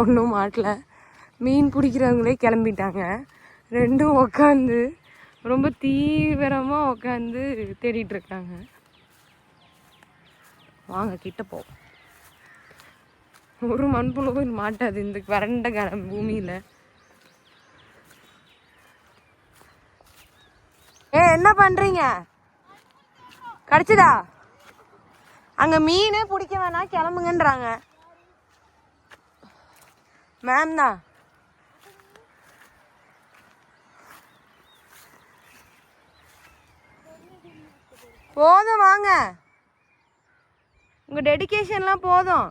ஒன்றும் மாட்டல. மீன் பிடிக்கிறவங்களே கிளம்பிட்டாங்க. ரெண்டும் உக்காந்து ரொம்ப தீவிரமாக உக்காந்து தேடிட்டு இருக்காங்க. வாங்க கிட்ட போ. ஒரு மண்புழுவும் மாட்டாது இந்த வறண்ட பூமியில். என்ன பண்றீங்க? கிடைச்சதா? அங்க மீனே பிடிக்க வேணாம் கிளம்புங்கன்றாங்க. மேம் தான். போதும் வாங்க, உங்க டெடிகேஷன்லாம் போதும்.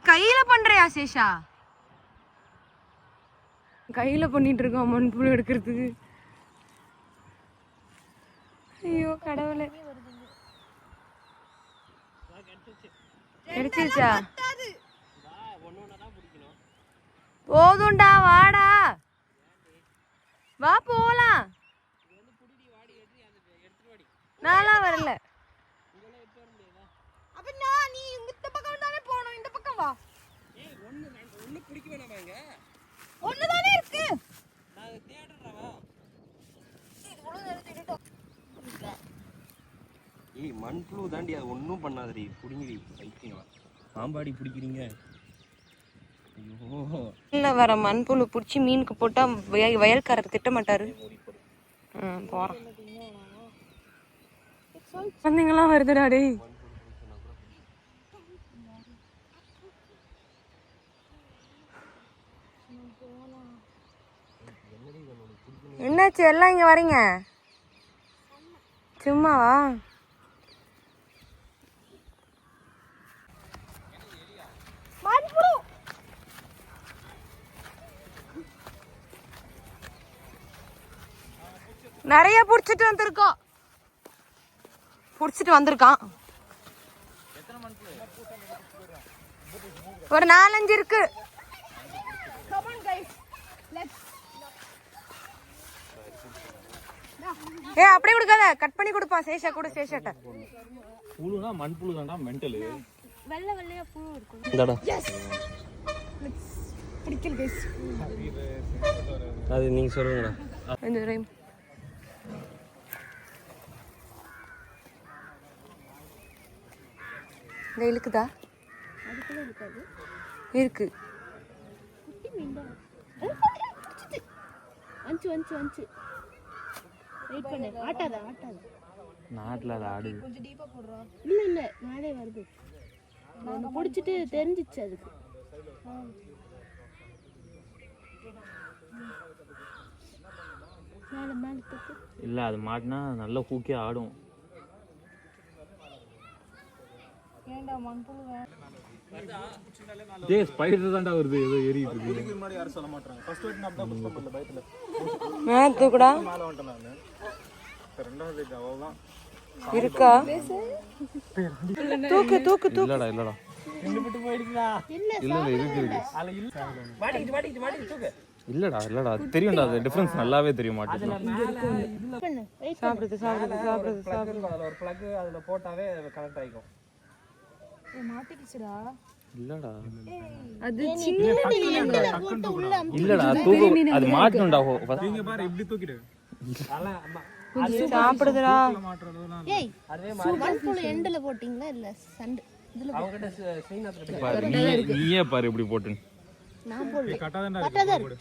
கையில பண்றியா சேஷா? கையில பண்ணிட்டு இருக்கோம் மண்புழு எடுக்கிறதுக்கு. ஐயோ கடவுளே, கிடைச்சிருச்சா? போதும்டா வாடா, வா போலாம். நான்லாம் வரல. நீ இந்த பக்கம் தானே போகணும், இந்த பக்கம் வா. ஒண்ணு பிடிக்க வேணாமாங்க, ஒண்ணு தானே இருக்கு. நான் தேடுறவா. ஏய் மண்புழு தாண்டி, அது ஒன்றும் பண்ணாதடி, பிடிங்கி வைக்கீங்களா? பாம்பாடி பிடிக்கிறீங்க. ஐயோ இல்லை, வர மண்புழு பிடிச்சி மீனுக்கு போட்டால் வயல்காரர் திட்ட மாட்டாரு. போகிறோம். குழந்தைங்களாம் வருதுடா டேய். என்னாச்சு எல்லாம் இங்க வரீங்க? சும்மாவா? நிறைய புடிச்சிட்டு வந்திருக்கான். ஒரு 4-5 இருக்கு. அப்படியே கொடுக்காத, கட் பண்ணி கொடுப்பா. சேஷா கூட, சேஷாட்ட. புழுனா மண்புழு தான்டா, மெண்டல். வெள்ளை வெள்ளையா புழு இருக்கும். இந்தடா பிடிக்கல गाइस. அது நீங்க சொல்லுங்கடா. இந்த ரைம் இந்த இழுக்குதா? அதுக்குள்ள இருக்காது. இருக்கு. குட்டி மீன் தான். அஞ்சு வெயிட் பண்ணு. ஆட்டாத. நாட்ல ஆடு. கொஞ்சம் டீப்பா போடுறா. இல்ல மேலே வருது. நான் புடிச்சிட்டு தெரிஞ்சிச்சு அதுக்கு. மேல தூக்கு. இல்ல அது மாட்னா நல்ல கூக்கே ஆடும். ஏண்டா மண்புழு டேய் ஸ்பைடர் தான்டா வருது, ஏதோ ஏறிட்டு இருக்கு. இதுக்கு முன்னாடி யாரும் சொல்ல மாட்டாங்க. ஃபர்ஸ்ட் வெயிட் நான் தான் புஷ் பண்ணல பைட்ல. மேல தூக்குடா. மேல வந்துட்டேன் நானு. ரெண்டாவது வெயிட் அவ்வளவுதான் இருக்கா? தூக்கு. இல்லடா. ரெண்டு விட்டு போயிடுடா. இல்ல இருக்கு. அல இல்ல. மாட்டிட்டு தூக்கு. இல்லடா தெரியும்டா, அது டிஃபரன்ஸ் நல்லாவே தெரிய மாட்டேங்குது. சாப்பிடுது. அதுல ஒரு பிளக் அதுல போட்டாவே கனெக்ட் ஆயிடும். மாட்டிக்கிச்சுடா. இல்லடா அது இல்லடா தூக்கு, அது மாட்டணும்டா. நீங்க பாரு இப்படி தூக்கிடு. அது சாப்பிடுதுடா. ஏய் அதுவே மண்புழு எண்டல போடிங்களா இல்ல சண்ட் இதுல அவங்கிட்ட ஸ்ரீநாத்ல பாரு. நீயே பாரு இப்படி போட்டு. நான் போடல. கட்டாதடா போடு.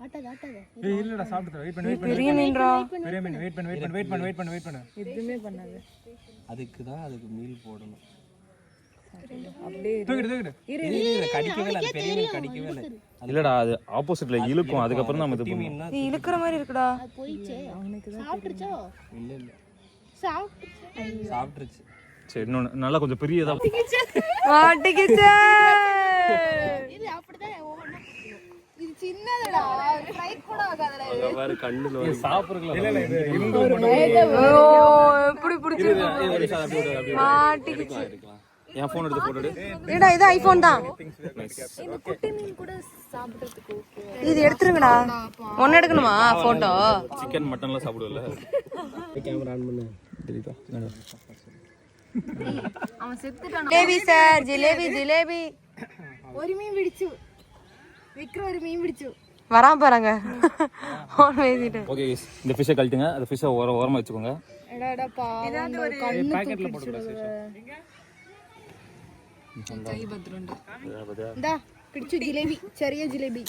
ஆட்டாத. ஏய் இல்லடா சாப்பிடுடா. வெயிட் பண்ணு. பெரிய மீன்டா. வெயிட் பண்ணு. எதுமே பண்ணாத. அதுக்கு மீல் போடணும். அப்படியே தூக்கிடு. இரு கடிக்கவே இல்ல. அது பெரிய மீன் கடிக்கவே இல்ல. இல்லடா அது ஆப்போசிட்ல இழுக்கும். அதுக்கு அப்புறம் நம்ம இது பண்ணுவோம். நீ இழுக்குற மாதிரி இருக்குடா. அது போயிச்சே. அவனுக்கு தான் சாப்பிடுச்சோ? இல்ல சாப்பிடுச்சு. சரி இன்னொன்னு நல்லா கொஞ்சம் பெரியதா மாட்டிக்கிச்சு. இது அப்படிதான் ஓவனா இது சின்னதடா. ஃப்ரை கூட ஆகாதடா. அங்க பாரு கண்ணுல வந்து சாப்பிறதுல. இல்ல ஓ எப்படி புடிச்சிருக்கு. மாட்டிக்கிச்சு. என் ஃபோன் எடுத்து போட்டோ எடு. ஏடா இது ஐபோன் தான். இந்த குட்டி மீன் கூட சாப்பிடுறதுக்கு ஓகே. இது எடுத்துருங்கடா. ஒன்னு எடுக்கணுமா போட்டோ? சிக்கன் மட்டன்லாம் சாப்பிடுவல. கேமரா ஆன் பண்ணு. தெளிப்பா. அவன் செத்துட்டான். ஜிலேபி சார், ஜிலேபி ஜிலேபி. ஒரு மீன் பிடிச்சு. விக்ரம் ஒரு மீன் பிடிச்சு. வராம பாருங்க. ஃபோன் பேசிட்டு. ஓகே गाइस, இந்த ஃபிஷ்ஷை கழட்டுங்க. அந்த ஃபிஷ்ஷை ஓரமா வச்சுக்கோங்க. எடாடா பாவம் ஒரு கண்ணு பாக்கெட்ல போடுங்க. கை பத்ரண்டு. இந்தா பிடிச்சு ஜிலேபி, ചെറിയ ஜிலேபி.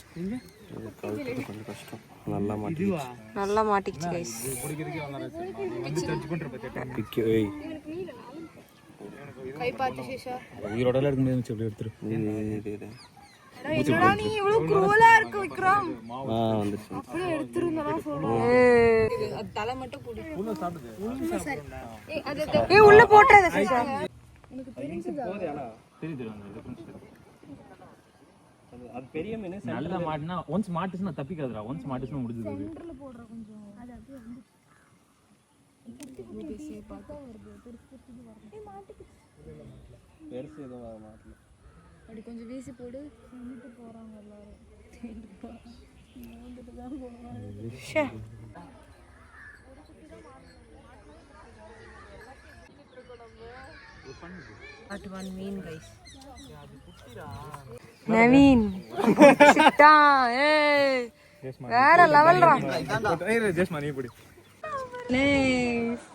கொஞ்சம் கஷ்டம். நல்லா மாட்டிக்கிச்சு. நல்லா மாட்டிக்கிச்சு गाइस. ஏய் கை பார்த்து சேஷா. உயிரோடல இருக்க முடியாது அப்படி எடுத்துரு. என்னடா நீ இவ்ளோ குரூலா இருக்க விக்ரம்? வந்துச்சு. அப்படியே எடுத்துறேன்னா சொல்லுங்க. அது தலை மட்டும் குடி. உள்ள சாப்பிடுங்க. சரி. ஏய் அது ஏய் உள்ள போட்றத சேஷா. எனக்கு தெரிஞ்சதா? தெரியுது அந்த டிஃபரன்ஸ். அது பெரிய மீன் நல்ல மாட்டினா ஒன்ஸ் மாட்டுச்சுனா தப்பிக்காதுடா. ஒன்ஸ் மாட்டுச்சுனா முடிஞ்சது. சென்டர்ல போடுற கொஞ்சம். அது அப்படியே வந்து பேசி பார்த்தா வருது. பெருசு வருது. ஏய் மாட்டிக்கு. பெருசு ஏதோ மாட்டல. அப்படி கொஞ்சம் வீசி போடு. நின்னுட்டு போறாங்க எல்லாரும். நின்னுட்டு தான் போறாங்க. ஷே. Part 1 மீன் गाइस. நவீன். சிட்டா. ஏய். வேற லெவல்ரா. ஏய் ஜெஸ்மா நீ போடு. நைஸ்.